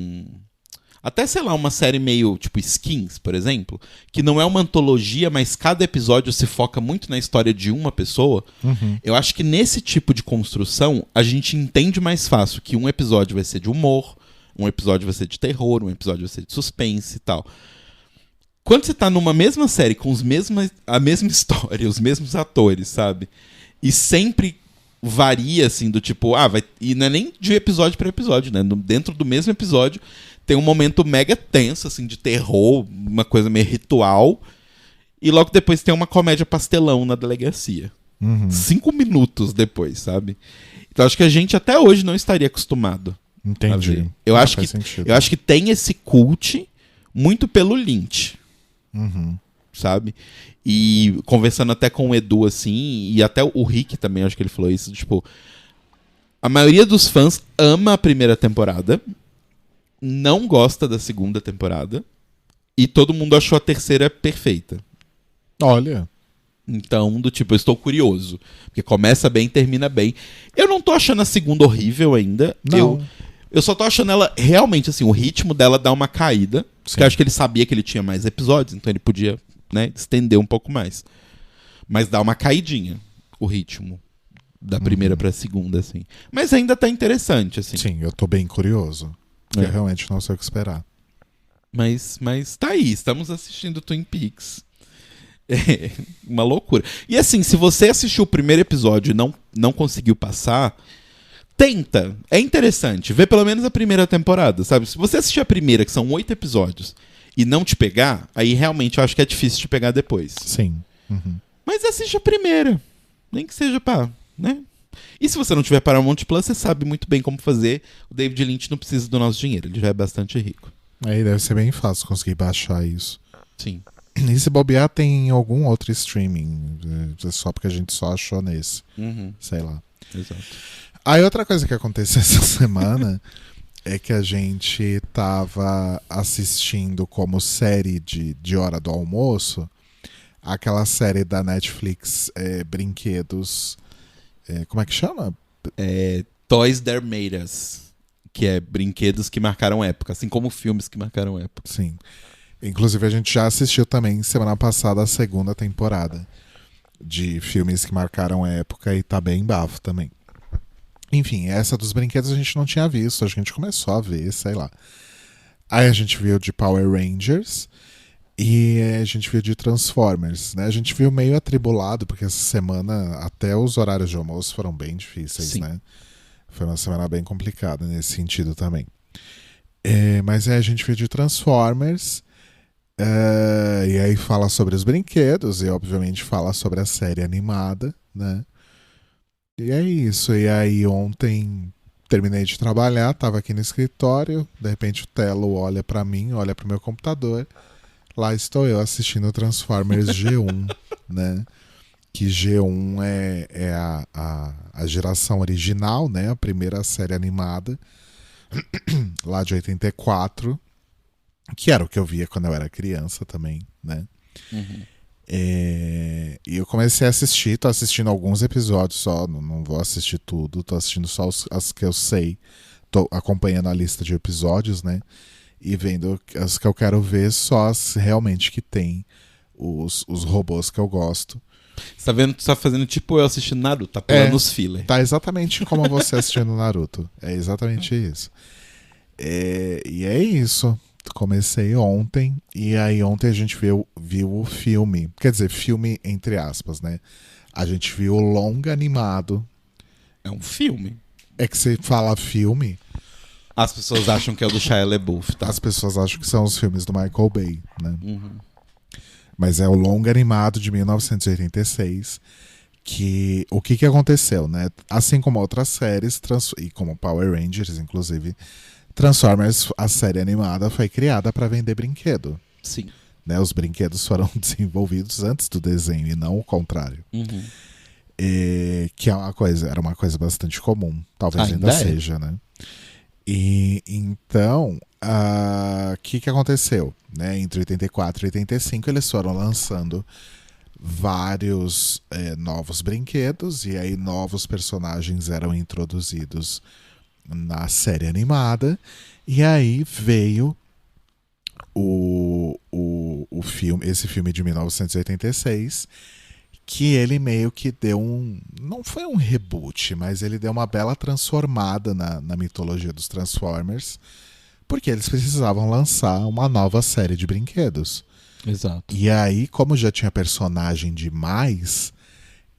até, sei lá, uma série meio tipo Skins, por exemplo, que não é uma antologia, mas cada episódio se foca muito na história de uma pessoa. Eu acho que nesse tipo de construção, a gente entende mais fácil que um episódio vai ser de humor, um episódio vai ser de terror, um episódio vai ser de suspense e tal. Quando você tá numa mesma série com a mesma história, os mesmos atores, sabe? E sempre varia, assim, do tipo, e não é nem de episódio pra episódio, né? Dentro do mesmo episódio tem um momento mega tenso, assim, de terror, uma coisa meio ritual. E logo depois tem uma comédia pastelão na delegacia. 5 minutos depois, sabe? Então acho que a gente até hoje não estaria acostumado. Entendi. Eu acho que tem esse cult muito pelo Lynch. Sabe? E conversando até com o Edu, assim, e até o Rick também, acho que ele falou isso, tipo, a maioria dos fãs ama a primeira temporada, não gosta da segunda temporada, e todo mundo achou a terceira perfeita. Olha. Então, do tipo, eu estou curioso. Porque começa bem, termina bem. Eu não tô achando a segunda horrível ainda. Não. Eu só tô achando ela realmente, assim, o ritmo dela dá uma caída. Porque eu acho que ele sabia que ele tinha mais episódios, então ele podia, né, estender um pouco mais. Mas dá uma caidinha o ritmo da primeira pra segunda, assim. Mas ainda tá interessante, assim. Sim, eu tô bem curioso. Eu realmente não sei o que esperar. Mas tá aí, estamos assistindo Twin Peaks. É uma loucura. E assim, se você assistiu o primeiro episódio e não conseguiu passar, tenta. É interessante. Vê pelo menos a primeira temporada, sabe? Se você assistir a primeira, que são 8 episódios, e não te pegar, aí realmente eu acho que é difícil te pegar depois. Sim. Mas assiste a primeira. Nem que seja né? E se você não tiver Paramount Plus, você sabe muito bem como fazer. O David Lynch não precisa do nosso dinheiro. Ele já é bastante rico. Aí deve ser bem fácil conseguir baixar isso. Sim. E se bobear, tem algum outro streaming. Só porque a gente só achou nesse. Sei lá. Exato. Aí outra coisa que aconteceu essa semana é que a gente tava assistindo como série de hora do almoço aquela série da Netflix, Brinquedos. Como é que chama? Toys That Made Us. Que é brinquedos que marcaram época. Assim como filmes que marcaram época. Sim. Inclusive a gente já assistiu também semana passada a segunda temporada de filmes que marcaram época e tá bem bafo também. Enfim, essa dos brinquedos a gente não tinha visto, a gente começou a ver, sei lá. Aí a gente viu de Power Rangers e a gente viu de Transformers, né? A gente viu meio atribulado, porque essa semana até os horários de almoço foram bem difíceis, Sim. né? Foi uma semana bem complicada nesse sentido também. Mas a gente viu de Transformers, e aí fala sobre os brinquedos e obviamente fala sobre a série animada, né? E é isso. E aí ontem terminei de trabalhar, tava aqui no escritório, de repente o Telo olha pra mim, olha pro meu computador, lá estou eu assistindo Transformers G1, né? Que G1 é a geração original, né? A primeira série animada, lá de 84, que era o que eu via quando eu era criança também, né? E eu comecei a assistir, tô assistindo alguns episódios só, não vou assistir tudo, tô assistindo só as que eu sei, tô acompanhando a lista de episódios, né? E vendo as que eu quero ver, só as realmente que tem os robôs que eu gosto. Você tá vendo? Tu tá fazendo tipo eu assistindo Naruto, tá pulando os filler. Tá exatamente como você assistindo Naruto. É exatamente isso. E é isso. Comecei ontem. E aí ontem a gente viu o filme. Quer dizer, filme entre aspas, né? A gente viu o longa animado É um filme. É que você fala filme, As pessoas acham que é o do Shia LaBeouf, tá? as pessoas acham que são os filmes do Michael Bay, né? Uhum. Mas é o longa animado de 1986, que o que aconteceu, né? Assim como outras séries, e como Power Rangers, inclusive, Transformers, a série animada, foi criada para vender brinquedo. Sim. Né? Os brinquedos foram desenvolvidos antes do desenho e não o contrário. Uhum. Que era uma coisa bastante comum, talvez Ainda ainda é. seja, né? E então, o que aconteceu? Né? Entre 84 e 85, eles foram lançando vários novos brinquedos, e aí novos personagens eram introduzidos na série animada, e aí veio o filme, esse filme de 1986, que ele meio que deu não foi um reboot, mas ele deu uma bela transformada na mitologia dos Transformers, porque eles precisavam lançar uma nova série de brinquedos. Exato. E aí, como já tinha personagem demais,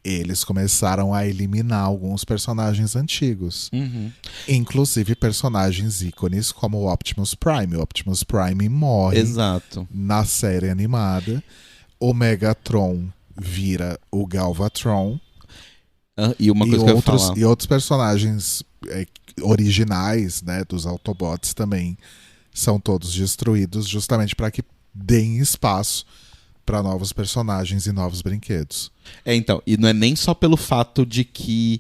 eles começaram a eliminar alguns personagens antigos. Uhum. Inclusive personagens ícones como o Optimus Prime. O Optimus Prime morre Exato. na série animada. O Megatron vira o Galvatron. E uma coisa que eu ia falar. E outros personagens originais, né, dos Autobots também são todos destruídos, justamente para que deem espaço para novos personagens e novos brinquedos. Então, e não é nem só pelo fato de que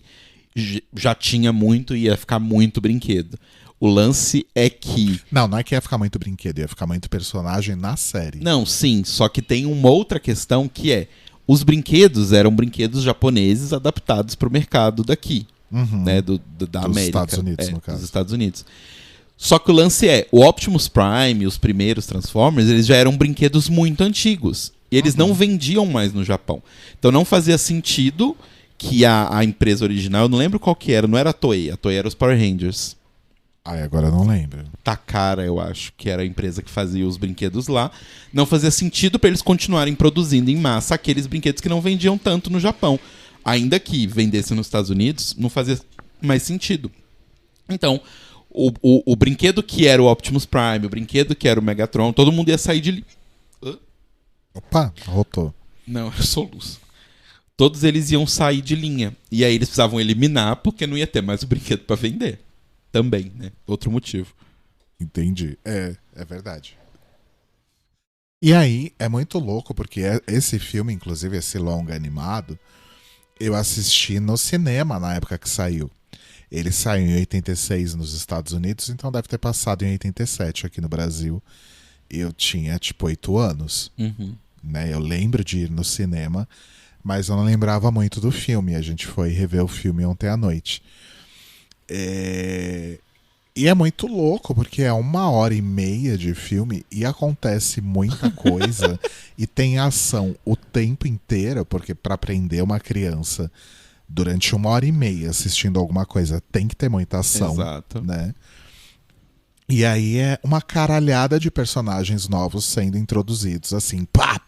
já tinha muito e ia ficar muito brinquedo. O lance é que... Não é que ia ficar muito brinquedo, ia ficar muito personagem na série. Não, sim, só que tem uma outra questão que é... Os brinquedos eram brinquedos japoneses adaptados para o mercado daqui, né, da América. Estados Unidos, no caso. Dos Estados Unidos. Só que o lance é, o Optimus Prime, os primeiros Transformers, eles já eram brinquedos muito antigos. E eles não vendiam mais no Japão. Então não fazia sentido que a empresa original, eu não lembro qual que era, não era a Toei era os Power Rangers. Agora eu não lembro. Takara, eu acho, que era a empresa que fazia os brinquedos lá. Não fazia sentido para eles continuarem produzindo em massa aqueles brinquedos que não vendiam tanto no Japão. Ainda que vendesse nos Estados Unidos, não fazia mais sentido. Então, o brinquedo que era o Optimus Prime, o brinquedo que era o Megatron, todo mundo ia sair de... Opa, rotou. Não, era soluço. Todos eles iam sair de linha. E aí eles precisavam eliminar porque não ia ter mais o brinquedo para vender. Também, né? Outro motivo. Entendi. É verdade. E aí, é muito louco, porque esse filme, inclusive esse longa animado, eu assisti no cinema na época que saiu. Ele saiu em 86 nos Estados Unidos, então deve ter passado em 87 aqui no Brasil. Eu tinha, 8 anos. Uhum. Né? Eu lembro de ir no cinema, mas eu não lembrava muito do filme. A gente foi rever o filme ontem à noite. E é muito louco, porque é 1h30 de filme e acontece muita coisa e tem ação o tempo inteiro, porque para prender uma criança durante 1h30 assistindo alguma coisa tem que ter muita ação. Exato. Né? E aí é uma caralhada de personagens novos sendo introduzidos, assim, pá,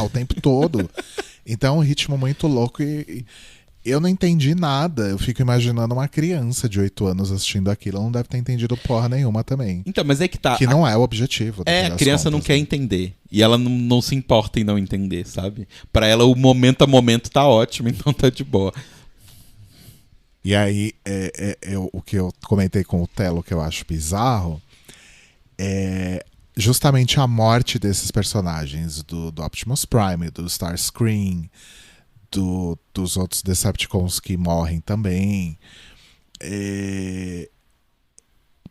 o tempo todo. Então é um ritmo muito louco e eu não entendi nada. Eu fico imaginando uma criança de 8 anos assistindo aquilo, ela não deve ter entendido porra nenhuma também. Então, mas é que tá... Que não é o objetivo. A criança não quer entender. E ela não se importa em não entender, sabe? Pra ela o momento a momento tá ótimo, então tá de boa. E aí, o que eu comentei com o Telo, que eu acho bizarro, é justamente a morte desses personagens, do Optimus Prime, do Starscream, dos outros Decepticons que morrem também.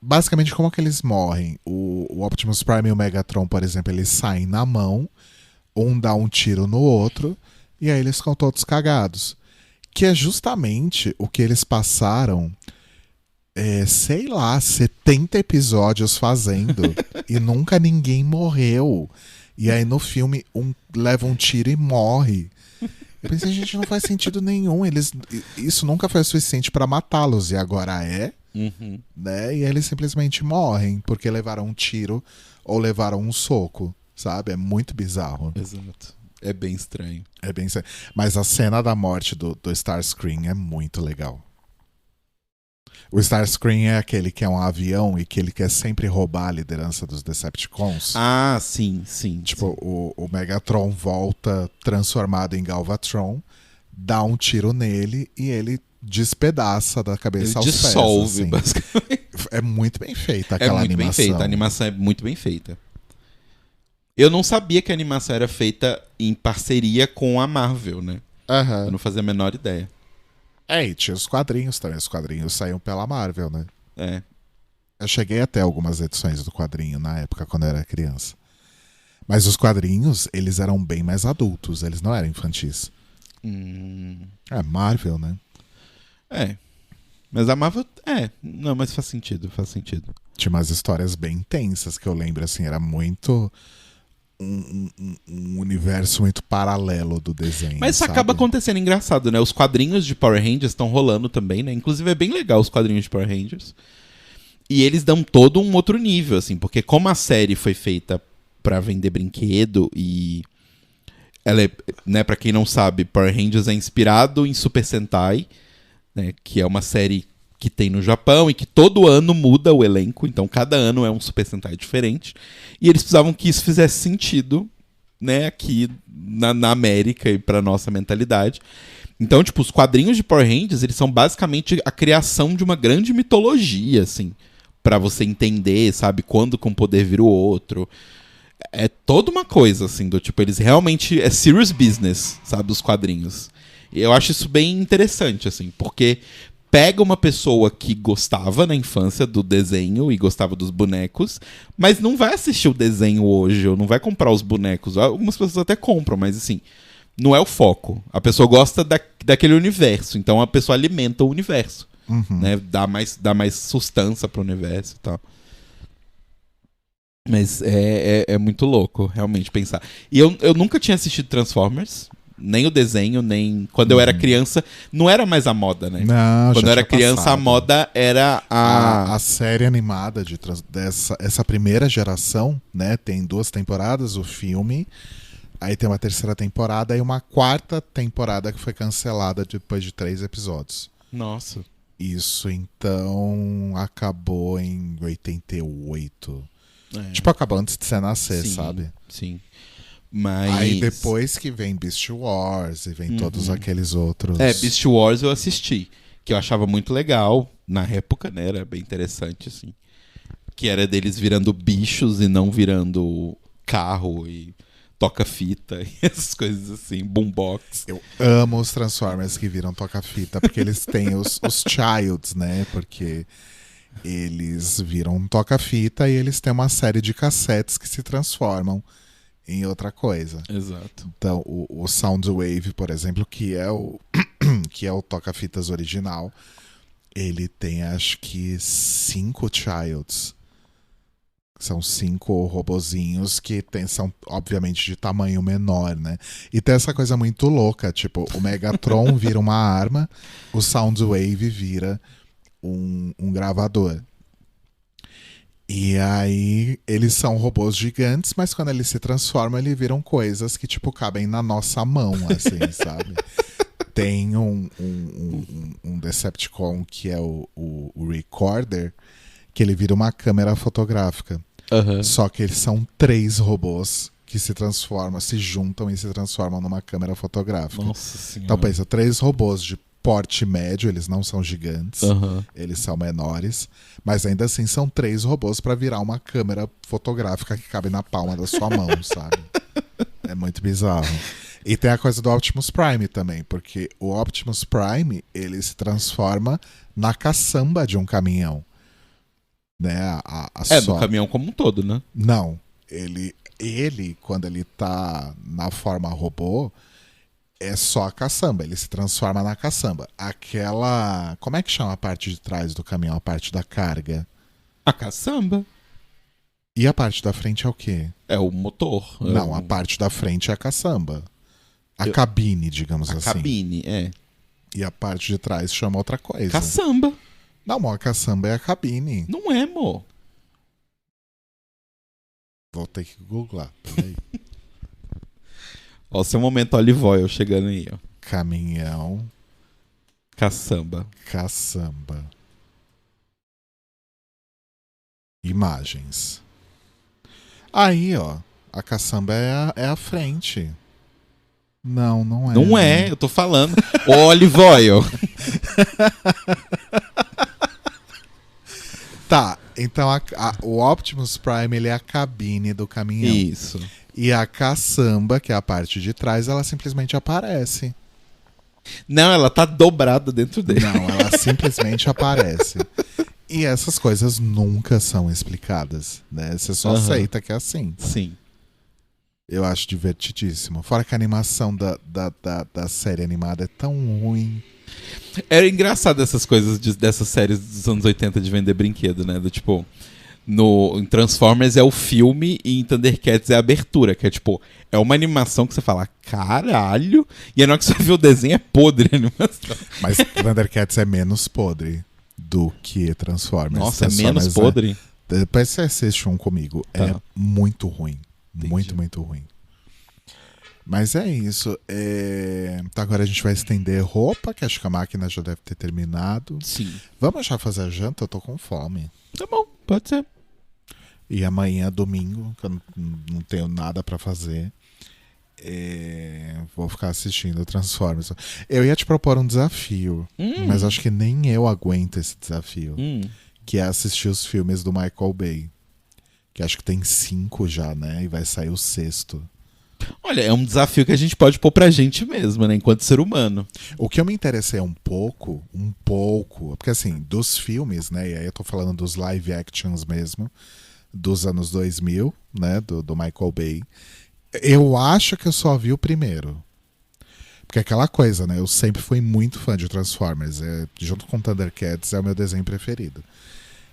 Basicamente, como é que eles morrem? O Optimus Prime e o Megatron, por exemplo, eles saem na mão, um dá um tiro no outro, e aí eles ficam todos cagados. Que é justamente o que eles passaram, 70 episódios fazendo e nunca ninguém morreu. E aí no filme leva um tiro e morre. Eu pensei, gente, não faz sentido nenhum. Isso nunca foi o suficiente pra matá-los e agora é, né? E aí eles simplesmente morrem porque levaram um tiro ou levaram um soco, sabe? É muito bizarro. Exato. É bem estranho. Mas a cena da morte do Starscream é muito legal. O Starscream é aquele que é um avião e que ele quer sempre roubar a liderança dos Decepticons. Ah, sim, sim. Tipo, sim. o Megatron volta transformado em Galvatron, dá um tiro nele e ele despedaça da cabeça Ele aos dissolve, pés. Assim. basicamente. É muito bem feita É aquela muito bem animação. feita, a animação é muito bem feita. Eu não sabia que a animação era feita em parceria com a Marvel, né? Eu não fazia a menor ideia. E tinha os quadrinhos também. Os quadrinhos saíam pela Marvel, né? É. Eu cheguei até algumas edições do quadrinho na época, quando eu era criança. Mas os quadrinhos, eles eram bem mais adultos. Eles não eram infantis. É Marvel, né? É. Mas a Marvel... Não, mas faz sentido, faz sentido. Tinha umas histórias bem intensas que eu lembro, assim. Era muito... Um universo muito paralelo do desenho. Mas isso sabe? acaba acontecendo engraçado, né? Os quadrinhos de Power Rangers estão rolando também, né? Inclusive é bem legal os quadrinhos de Power Rangers. E eles dão todo um outro nível, assim. Porque como a série foi feita pra vender brinquedo e... Ela é, né, pra quem não sabe, Power Rangers é inspirado em Super Sentai, né? Que é uma série que tem no Japão e que todo ano muda o elenco. Então cada ano é um Super Sentai diferente. E eles precisavam que isso fizesse sentido, né, aqui na América e pra nossa mentalidade. Então, tipo, os quadrinhos de Power Rangers, eles são basicamente a criação de uma grande mitologia, assim, pra você entender, sabe, quando que um poder vira o outro. É toda uma coisa, assim, do tipo, eles realmente... É serious business, sabe, os quadrinhos. E eu acho isso bem interessante, assim, porque pega uma pessoa que gostava na infância do desenho e gostava dos bonecos, mas não vai assistir o desenho hoje, ou não vai comprar os bonecos. Algumas pessoas até compram, mas assim, não é o foco. A pessoa gosta daquele universo, então a pessoa alimenta o universo, né? Dá mais sustância pro universo e tal. Mas é muito louco, realmente, pensar. E eu nunca tinha assistido Transformers, nem o desenho, nem... Quando eu era criança, não era mais a moda, né? Não, Quando já eu era tinha criança, passado. a moda era A série animada essa primeira geração, né? Tem 2 temporadas, o filme. Aí tem uma 3ª temporada e uma 4ª temporada que foi cancelada depois de 3 episódios. Nossa. Isso, então, acabou em 88. É. Tipo, acabou antes de você nascer, Sim, sabe? Sim. Mas... Aí depois que vem Beast Wars e vem todos aqueles outros... Beast Wars eu assisti, que eu achava muito legal na época, né? Era bem interessante, assim. Que era deles virando bichos e não virando carro e toca-fita e essas coisas assim, boombox. Eu amo os Transformers que viram toca-fita, porque eles têm os Childs, né? Porque eles viram toca-fita e eles têm uma série de cassetes que se transformam em outra coisa. Exato. Então, o Soundwave, por exemplo, que é o que é o toca-fitas original, ele tem, acho que, 5 Childs. São 5 robozinhos que são, obviamente, de tamanho menor, né? E tem essa coisa muito louca, tipo, o Megatron vira uma arma, o Soundwave vira um gravador. E aí, eles são robôs gigantes, mas quando eles se transformam, eles viram coisas que, tipo, cabem na nossa mão, assim, sabe? Tem um Decepticon que é o Recorder, que ele vira uma câmera fotográfica. Só que eles são 3 robôs que se transformam, se juntam e se transformam numa câmera fotográfica. Nossa Senhora. Então pensa, 3 robôs de porte médio, eles não são gigantes, eles são menores, mas ainda assim são 3 robôs pra virar uma câmera fotográfica que cabe na palma da sua mão, sabe? É muito bizarro. E tem a coisa do Optimus Prime também, porque o Optimus Prime, ele se transforma na caçamba de um caminhão. Né? do caminhão como um todo, né? Não. Ele, quando ele tá na forma robô, é só a caçamba. Ele se transforma na caçamba. Aquela... Como é que chama a parte de trás do caminhão? A parte da carga? A caçamba. E a parte da frente é o quê? É o motor. Não, a parte da frente é a caçamba. A cabine, digamos assim. A cabine, é. E a parte de trás chama outra coisa. Caçamba. Não, a caçamba é a cabine. Não é, amor. Vou ter que googlar. Peraí. Ó, o seu momento Olive Oil chegando aí, ó. Caminhão, Caçamba. caçamba. Imagens. Aí, ó, a caçamba é a frente. Não, não é. Não é, eu tô falando. Olive oil. Tá, então o Optimus Prime ele é a cabine do caminhão. Isso. E a caçamba, que é a parte de trás, ela simplesmente aparece. Não, ela tá dobrada dentro dele. Não, ela simplesmente aparece. E essas coisas nunca são explicadas, né? Você só aceita que é assim. Sim. Eu acho divertidíssimo. Fora que a animação da série animada é tão ruim. Era engraçado essas coisas dessas séries dos anos 80 de vender brinquedo, né? Do tipo, em Transformers é o filme e em Thundercats é a abertura, que é tipo, é uma animação que você fala, caralho, e aí na hora que você vê o desenho é podre a animação. Mas Thundercats é menos podre do que Transformers. Nossa, Transformers é menos podre? Depois você assiste um comigo. Tá. É muito ruim. Entendi. Muito, muito ruim. Mas é isso. Então agora a gente vai estender roupa, que acho que a máquina já deve ter terminado. Sim. Vamos já fazer a janta? Eu tô com fome. Tá bom, pode ser. E amanhã, domingo, que eu não tenho nada pra fazer, vou ficar assistindo Transformers. Eu ia te propor um desafio, mas acho que nem eu aguento esse desafio. Que é assistir os filmes do Michael Bay. Que acho que tem 5 já, né? E vai sair o 6º. Olha, é um desafio que a gente pode pôr pra gente mesmo, né? Enquanto ser humano. O que eu me interessei um pouco, porque assim, dos filmes, né? E aí eu tô falando dos live actions mesmo, dos anos 2000, né? Do Michael Bay. Eu acho que eu só vi o primeiro. Porque é aquela coisa, né? Eu sempre fui muito fã de Transformers. Junto com Thundercats é o meu desenho preferido.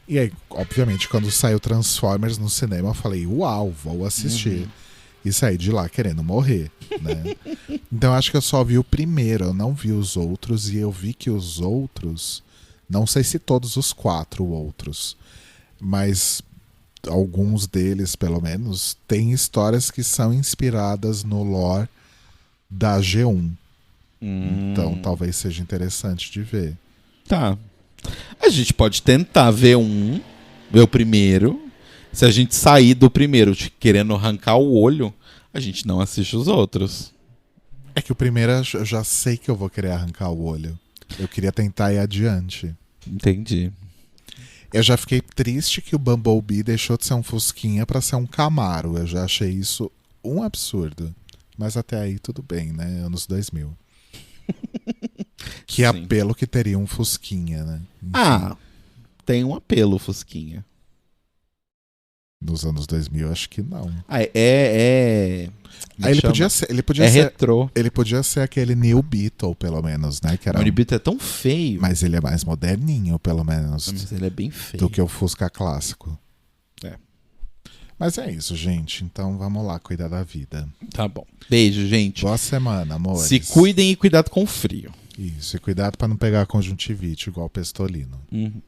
E aí, obviamente, quando saiu Transformers no cinema, eu falei, uau, vou assistir. E saí de lá querendo morrer, né? Então eu acho que eu só vi o primeiro, eu não vi os outros. E eu vi que os outros, não sei se todos os 4 outros, mas alguns deles, pelo menos, têm histórias que são inspiradas no lore da G1. Então talvez seja interessante de ver. Tá. A gente pode tentar ver ver o primeiro. Se a gente sair do primeiro querendo arrancar o olho, a gente não assiste os outros. É que o primeiro eu já sei que eu vou querer arrancar o olho. Eu queria tentar ir adiante. Entendi. Eu já fiquei triste que o Bumblebee deixou de ser um Fusquinha pra ser um Camaro. Eu já achei isso um absurdo. Mas até aí tudo bem, né? Anos 2000. Que Sim. apelo que teria um Fusquinha, né? Enfim, Ah, tem um apelo, Fusquinha. nos anos 2000, acho que não. Ah, Aí ele podia ser, retrô. ele podia ser aquele New Beetle, pelo menos, né? Que era O Unibito é tão feio. mas ele é mais moderninho, pelo menos, Mas ele é bem feio. do que o Fusca clássico. É. Mas é isso, gente. Então vamos lá cuidar da vida. Tá bom. Beijo, gente. Boa semana, amores. Se cuidem e cuidado com o frio. Isso, e cuidado pra não pegar conjuntivite igual o Pestolino. Uhum.